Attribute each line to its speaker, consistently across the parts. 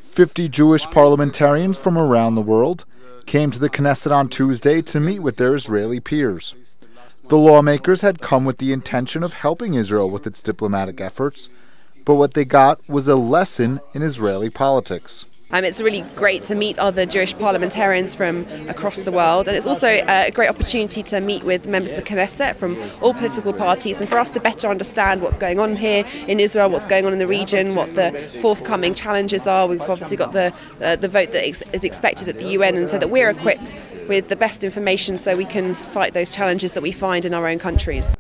Speaker 1: 50 Jewish parliamentarians from around the world came to the Knesset on Tuesday to meet with their Israeli peers. The lawmakers had come with the intention of helping Israel with its diplomatic efforts, but what they got was a lesson in Israeli politics.
Speaker 2: It's really great to meet other Jewish parliamentarians from across the world, and it's also a great opportunity to meet with members of the Knesset from all political parties and for us to better understand what's going on here in Israel, what's going on in the region, what the forthcoming challenges are. We've obviously got the vote that is expected at the UN, and so that we're equipped with the best information so we can fight those challenges that we find in our own countries.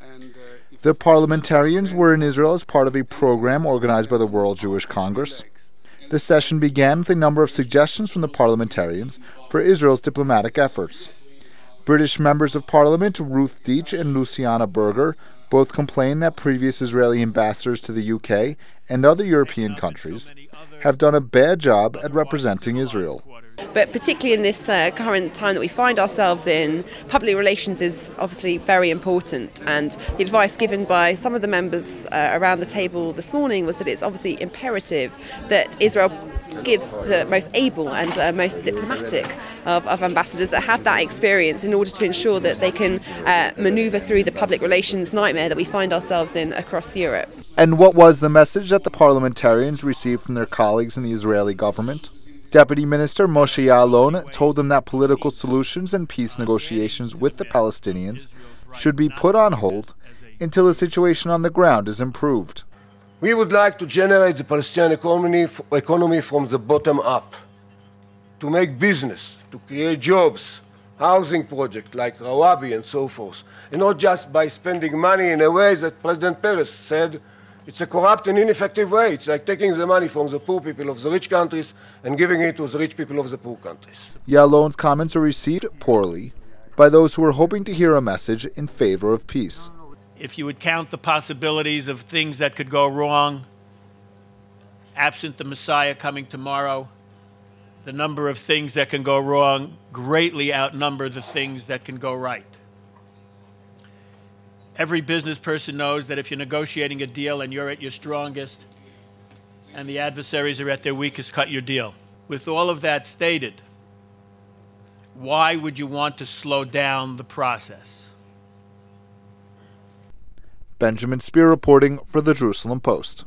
Speaker 1: The parliamentarians were in Israel as part of a program organized by the World Jewish Congress. The session began with a number of suggestions from the parliamentarians for Israel's diplomatic efforts. British members of parliament Ruth Deitch and Luciana Berger both complained that previous Israeli ambassadors to the UK and other European countries have done a bad job at representing Israel.
Speaker 2: But particularly in this current time that we find ourselves in, public relations is obviously very important, and the advice given by some of the members around the table this morning was that it's obviously imperative that Israel gives the most able and most diplomatic of ambassadors that have that experience in order to ensure that they can manoeuvre through the public relations nightmare that we find ourselves in across Europe.
Speaker 1: And what was the message that the parliamentarians received from their colleagues in the Israeli government? Deputy Minister Moshe Ya'alon told them that political solutions and peace negotiations with the Palestinians should be put on hold until the situation on the ground is improved.
Speaker 3: We would like to generate the Palestinian economy from the bottom up, to make business, to create jobs, housing projects like Rawabi and so forth, and not just by spending money in a way that President Peres said it's a corrupt and ineffective way. It's like taking the money from the poor people of the rich countries and giving it to the rich people of the poor countries.
Speaker 1: Ya'alon's comments were received poorly by those who were hoping to hear a message in favor of peace.
Speaker 4: If you would count the possibilities of things that could go wrong, absent the Messiah coming tomorrow, the number of things that can go wrong greatly outnumber the things that can go right. Every business person knows that if you're negotiating a deal and you're at your strongest and the adversaries are at their weakest, cut your deal. With all of that stated, why would you want to slow down the process?
Speaker 1: Benjamin Spear reporting for the Jerusalem Post.